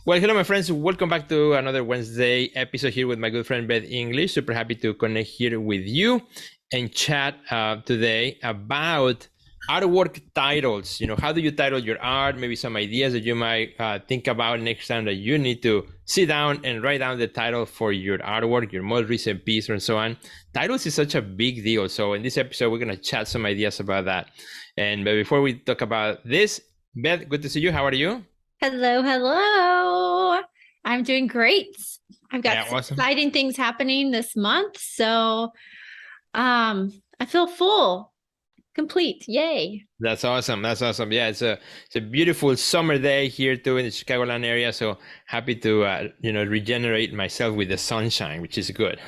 Well, hello, my friends. Welcome back to another Wednesday episode here with my good friend Beth English. Super happy to connect here with you and chat today about artwork titles. How do you title your art? Maybe some ideas that you might think about next time that you need to sit down and write down the title for your artwork, your most recent piece, and so on. Titles is such a big deal. So in this episode, we're going to chat some ideas about that. But before we talk about this, Beth, good to see you. How are you? Hello, hello. I'm doing great. I've got Yeah, some awesome. exciting things happening this month, so I feel full, complete. Yay. That's awesome. That's awesome. Yeah, it's a beautiful summer day here too in the Chicagoland area. So happy to regenerate myself with the sunshine, which is good.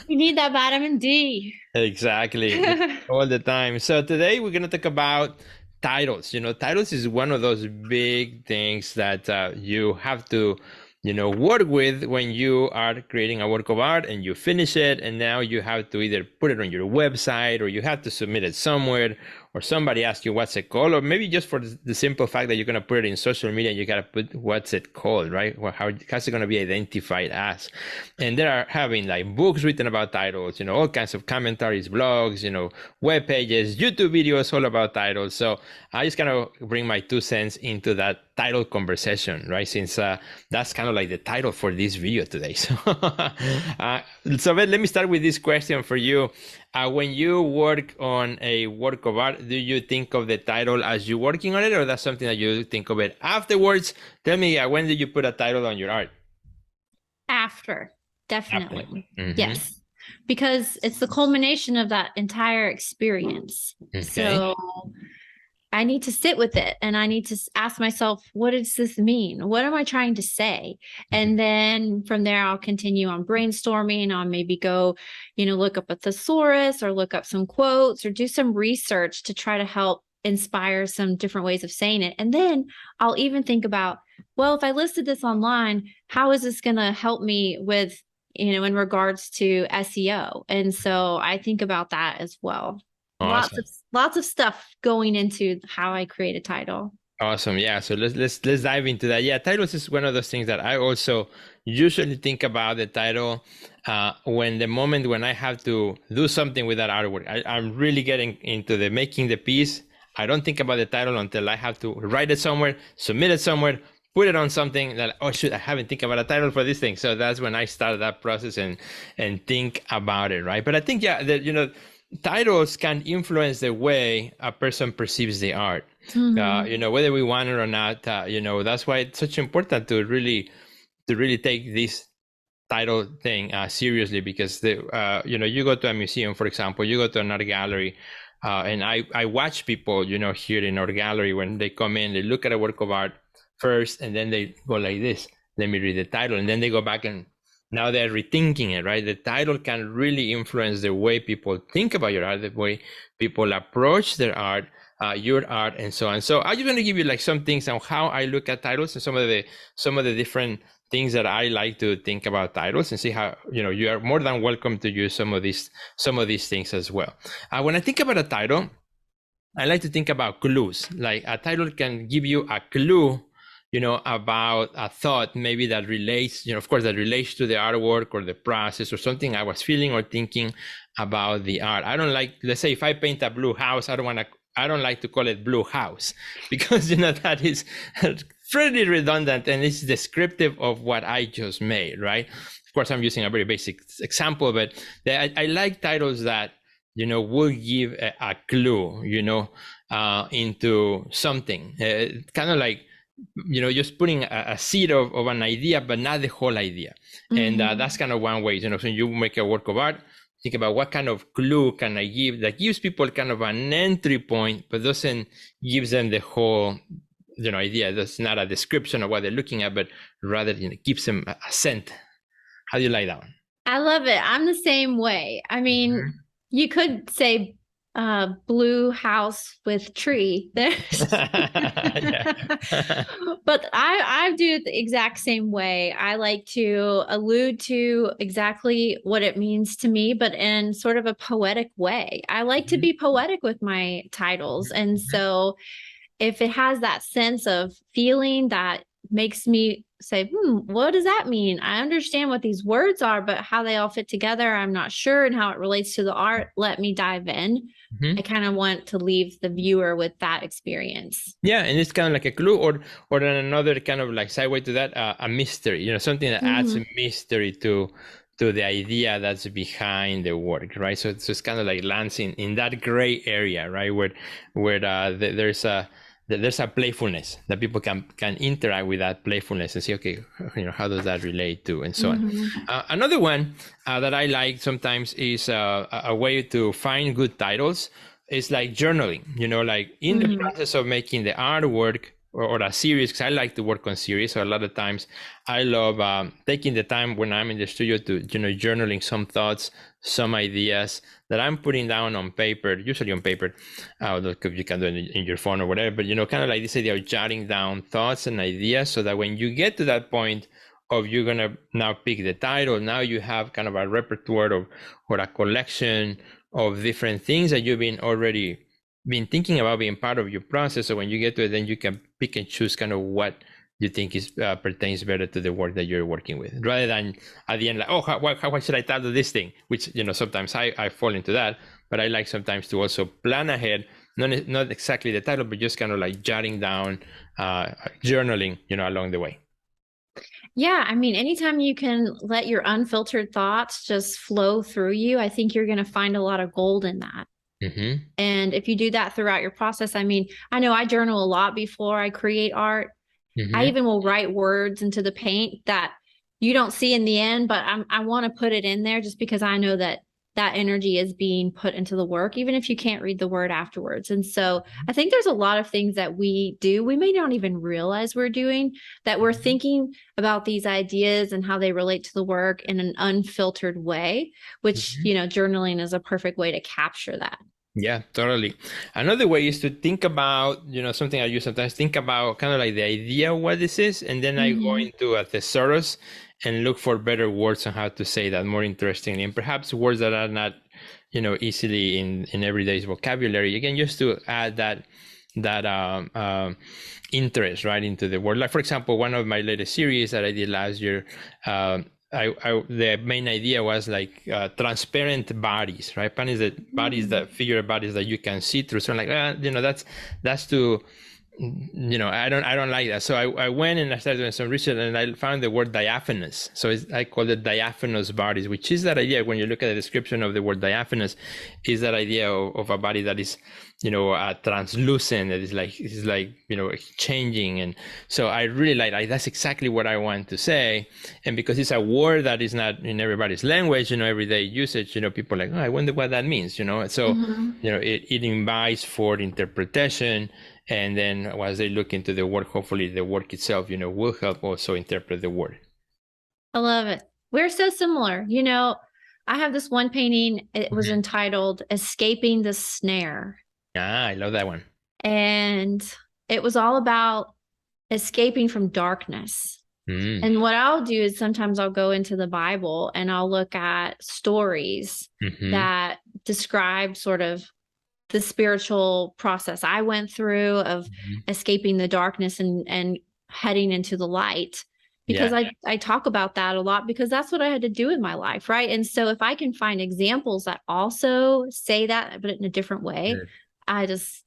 You need that vitamin D. Exactly, all the time. So today we're gonna talk about titles. Titles is one of those big things that you have to, work with when you are creating a work of art and you finish it, and now you have to either put it on your website or you have to submit it somewhere, or somebody asks you what's it called, or maybe just for the simple fact that you're gonna put it in social media, you gotta put what's it called, right? Well, how's it gonna be identified as? And there are having like books written about titles, all kinds of commentaries, blogs, web pages, YouTube videos all about titles. So I just kind of bring my 2 cents into that title conversation, right? Since that's kind of like the title for this video today. So let me start with this question for you. When you work on a work of art, do you think of the title as you working on it, or that's something that you think of it afterwards? Tell me, when did you put a title on your art? After, After. definitely. Mm-hmm. Yes, because it's the culmination of that entire experience. Okay. So I need to sit with it and I need to ask myself, what does this mean? What am I trying to say? And then from there, I'll continue on brainstorming. I'll maybe go, look up a thesaurus or look up some quotes or do some research to try to help inspire some different ways of saying it. And then I'll even think about, well, if I listed this online, how is this going to help me with, in regards to SEO? And so I think about that as well. Lots of Awesome. lots of stuff going into how I create a title. Awesome. Yeah. So let's dive into that. Yeah, titles is one of those things that I also usually think about the title when the moment when I have to do something with that artwork. I'm really getting into the making the piece. I don't think about the title until I have to write it somewhere, submit it somewhere, put it on something that, oh shoot, I haven't think about a title for this thing. So that's when I start that process and think about it, right? But I think, yeah, that titles can influence the way a person perceives the art. Mhm. Whether we want it or not, that's why it's such important to really take this title thing seriously, because you go to a museum, for example, you go to an art gallery, and I watch people, here in our gallery, when they come in, they look at a work of art first, and then they go like this, let me read the title, and then they go back and now they're rethinking it, right? The title can really influence the way people think about your art, the way people approach their art, your art, and so on. So I'm just going to give you like some things on how I look at titles and some of the different things that I like to think about titles, and see how you are more than welcome to use some of these things as well. When I think about a title, I like to think about clues. Like a title can give you a clue, about a thought maybe that relates, of course, that relates to the artwork or the process or something I was feeling or thinking about the art. I don't like, let's say if I paint a blue house, I don't like to call it blue house because, that is pretty redundant and it's descriptive of what I just made, right? Of course, I'm using a very basic example, but I like titles that will give a clue, into something. Kind of like, just putting a seed of an idea, but not the whole idea. And that's Mhm. kind of one way, so you make a work of art, think about what kind of clue can I give that gives people kind of an entry point, but doesn't gives them the whole, idea. That's not a description of what they're looking at, but rather, gives them a scent. How do you like that one? I love it. I'm the same way. I mean, Mhm. you could say blue house with tree. There's Yeah. but I do it the exact same way. I like to allude to exactly what it means to me, but in sort of a poetic way. I like to Mhm. be poetic with my titles. And Mhm. so if it has that sense of feeling that makes me say, what does that mean? I understand what these words are, but how they all fit together, I'm not sure. And how it relates to the art, let me dive in. Mhm. I kind of want to leave the viewer with that experience. Yeah, and it's kind of like a clue, or then another kind of like sideway to that, a mystery. Something that adds a mystery to the idea that's behind the work, right? So it's just kind of like lands in that gray area, right, where there's a playfulness that people can interact with that playfulness and see, okay, how does that relate to, and so on. Another one that I like sometimes is a way to find good titles. It's like journaling, like in the process of making the artwork or a series, because I like to work on series. So a lot of times I love taking the time when I'm in the studio to, journaling some thoughts, some ideas that I'm putting down on paper, usually on paper. You can do it in your phone or whatever, but, kind of like this idea of jotting down thoughts and ideas so that when you get to that point of you're going to now pick the title, now you have kind of a repertoire or a collection of different things that you've already been thinking about being part of your process. So when you get to it, then you can pick and choose kind of what you think is pertains better to the work that you're working with, rather than at the end like, oh, how should I title this thing? Which, sometimes I fall into that, but I like sometimes to also plan ahead, not exactly the title, but just kind of like jotting down, journaling, along the way. Yeah, I mean, anytime you can let your unfiltered thoughts just flow through you, I think you're going to find a lot of gold in that. And if you do that throughout your process, I mean, I know I journal a lot before I create art. I even will write words into the paint that you don't see in the end, but I want to put it in there just because I know that energy is being put into the work, even if you can't read the word afterwards. And so I think there's a lot of things that we do, we may not even realize we're doing, that we're thinking about these ideas and how they relate to the work in an unfiltered way, which, journaling is a perfect way to capture that. Yeah, totally. Another way is to think about, something I use sometimes, think about kind of like the idea of what this is, and then I go into a thesaurus and look for better words on how to say that more interestingly, and perhaps words that are not, easily in everyday's vocabulary. Again, just to add that interest right into the word. Like, for example, one of my latest series that I did last year, the main idea was like transparent bodies, right? Bodies that figure bodies that you can see through. So I'm like, that's too, I don't like that. So I went and I started doing some research and I found the word diaphanous. So I call it diaphanous bodies, which is that idea. When you look at the description of the word diaphanous, is that idea of a body that is, translucent, that is like, changing. And so I really like that's exactly what I want to say. And because it's a word that is not in everybody's language, everyday usage, people are like, oh, I wonder what that means, So, it invites for interpretation. And then as they look into the work, hopefully the work itself, will help also interpret the word. I love it. We're so similar. I have this one painting. It was entitled Escaping the Snare. I love that one. And it was all about escaping from darkness. And what I'll do is sometimes I'll go into the Bible and I'll look at stories that describe sort of the spiritual process I went through of escaping the darkness and heading into the light, because I talk about that a lot because that's what I had to do in my life. Right. And so if I can find examples that also say that, but in a different way, I just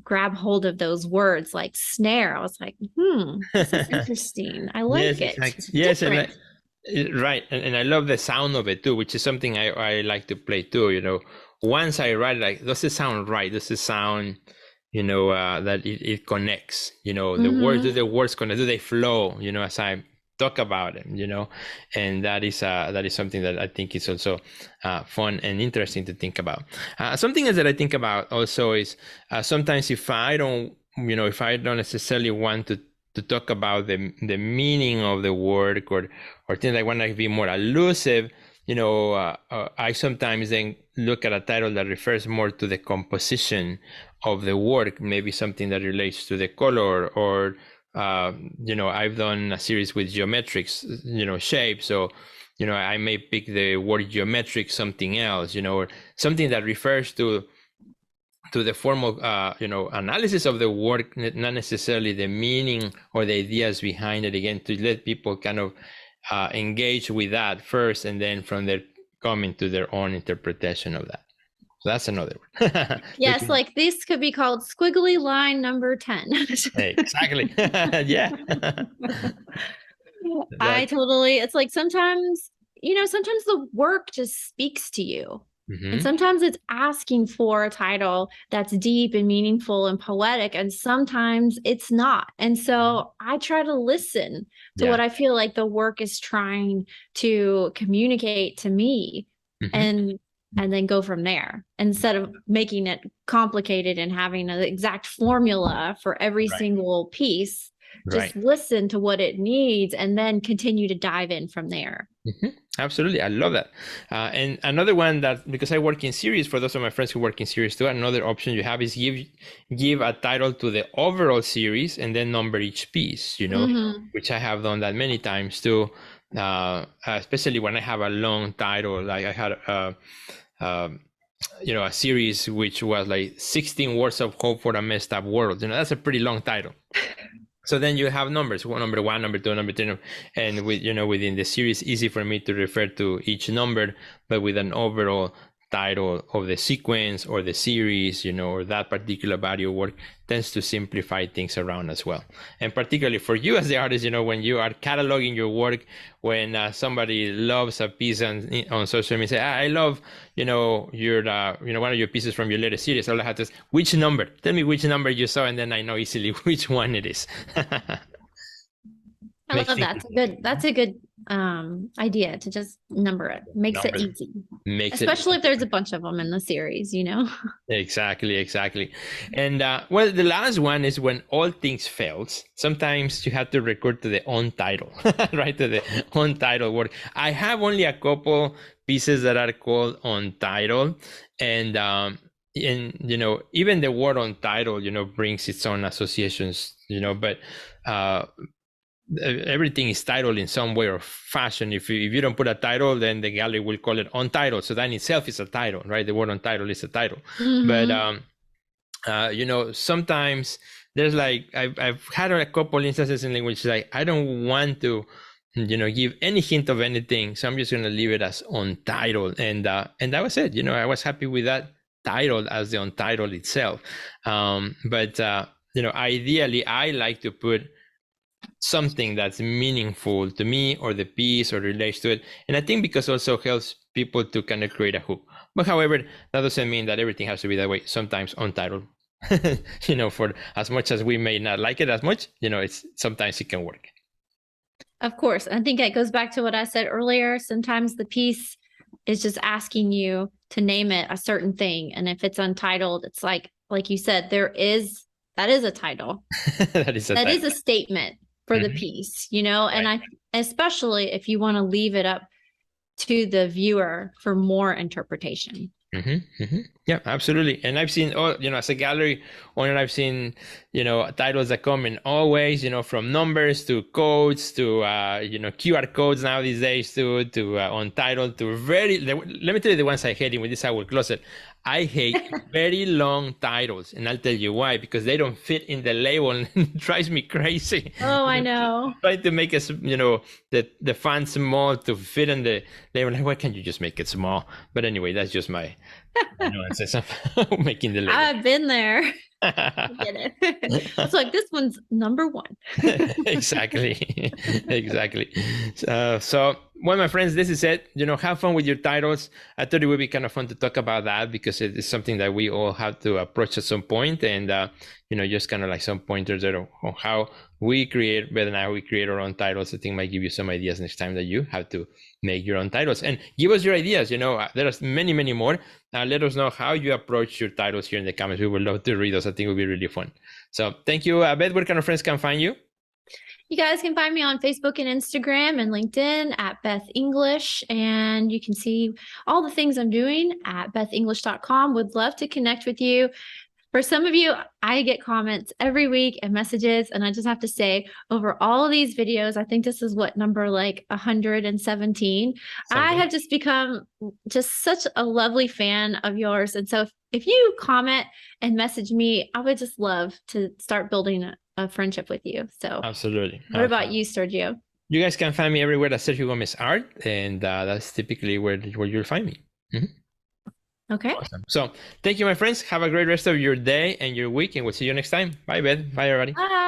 grab hold of those words like snare. I was like, this is interesting. I like it. Exactly. Yes. Right. And I love the sound of it too, which is something I like to play too, Once I write, like, does it sound right? Does it sound, that it connects, the words, do the words connect? Do they flow, as I talk about them, and that is something that I think is also fun and interesting to think about. Something else that I think about also is sometimes if I don't necessarily want to talk about the meaning of the work or things, I want to be more elusive, I sometimes then look at a title that refers more to the composition of the work, maybe something that relates to the color, or I've done a series with geometrics, shape. So, I may pick the word geometric something else, or something that refers to to the formal, analysis of the work, not necessarily the meaning or the ideas behind it. Again, to let people kind of engage with that first, and then from there come into their own interpretation of that. So that's another one. Yes, like this could be called squiggly line number 10. Exactly. Yeah. It's like sometimes the work just speaks to you. And sometimes it's asking for a title that's deep and meaningful and poetic, and sometimes it's not. And so I try to listen to what I feel like the work is trying to communicate to me, and then go from there, instead of making it complicated and having an exact formula for every single piece. Just listen to what it needs and then continue to dive in from there. Absolutely. I love that. And another one that, because I work in series, for those of my friends who work in series too, another option you have is give a title to the overall series and then number each piece, which I have done that many times too. Especially when I have a long title, like I had a series which was like 16 words of hope for a messed up world. That's a pretty long title. So then you have numbers, number 1, number 2, number 3, and within the series, easy for me to refer to each number, but with an overall title of the sequence or the series, or that particular body of work, tends to simplify things around as well. And particularly for you as the artist, when you are cataloging your work, when somebody loves a piece on social media, say, I love, your, one of your pieces from your latest series. All I have to say, which number? Tell me which number you saw, and then I know easily which one it is. I love that. That's a good idea, to just number it. Makes it easy. Especially if there's a bunch of them in the series, Exactly. And the last one is when all things fails. Sometimes you have to record to the own title, right? To the own title work. I have only a couple pieces that are called Untitled, and even the word Untitled, brings its own associations, but everything is titled in some way or fashion. If you don't put a title, then the gallery will call it Untitled. So that in itself is a title, right? The word Untitled is a title. But sometimes there's like I've had a couple instances in which like I don't want to give any hint of anything, so I'm just going to leave it as Untitled, and that was it. I was happy with that title as the Untitled itself. But ideally I like to put something that's meaningful to me or the piece or relates to it, and I think because also helps people to kind of create a hook. But however, that doesn't mean that everything has to be that way. Sometimes Untitled, for as much as we may not like it as much, sometimes it can work. Of course. I think it goes back to what I said earlier. Sometimes the piece is just asking you to name it a certain thing, and if it's untitled, it's like you said, that is a title. that is a statement for the piece, and especially if you want to leave it up to the viewer for more interpretation. Yeah, absolutely. And I've seen, as a gallery owner, I've seen, titles that come in all ways, from numbers to codes to, QR codes now these days to Untitled to let me tell you the ones I hate with this, I will close it. I hate very long titles, and I'll tell you why, because they don't fit in the label and it drives me crazy. Oh, I know. Trying to make the font small to fit in the label. Like, why can't you just make it small? But anyway, that's just my nuances of making the label. I've been there. I get it. It's like, this one's number 1. Exactly. So, well, my friends, this is it. Have fun with your titles. I thought it would be kind of fun to talk about that, because it is something that we all have to approach at some point, and just kind of like some pointers on how we create, Beth and I, we create our own titles. I think might give you some ideas next time that you have to make your own titles, and give us your ideas. There are many, many more. Let us know how you approach your titles here in the comments. We would love to read those. I think it would be really fun. So thank you, Beth. Where can our friends can find you? You guys can find me on Facebook and Instagram and LinkedIn at Beth English, and you can see all the things I'm doing at bethenglish.com. Would love to connect with you. For some of you, I get comments every week and messages, and I just have to say, over all of these videos, I think this is what number like 117. I have just become just such a lovely fan of yours. And so if you comment and message me, I would just love to start building a friendship with you. So Absolutely. What about you, Sergio? You guys can find me everywhere at Sergio Gomez Art, and that's typically where you'll find me. Okay. Awesome. So thank you, my friends. Have a great rest of your day and your week, and we'll see you next time. Bye, Beth. Bye, everybody. Bye.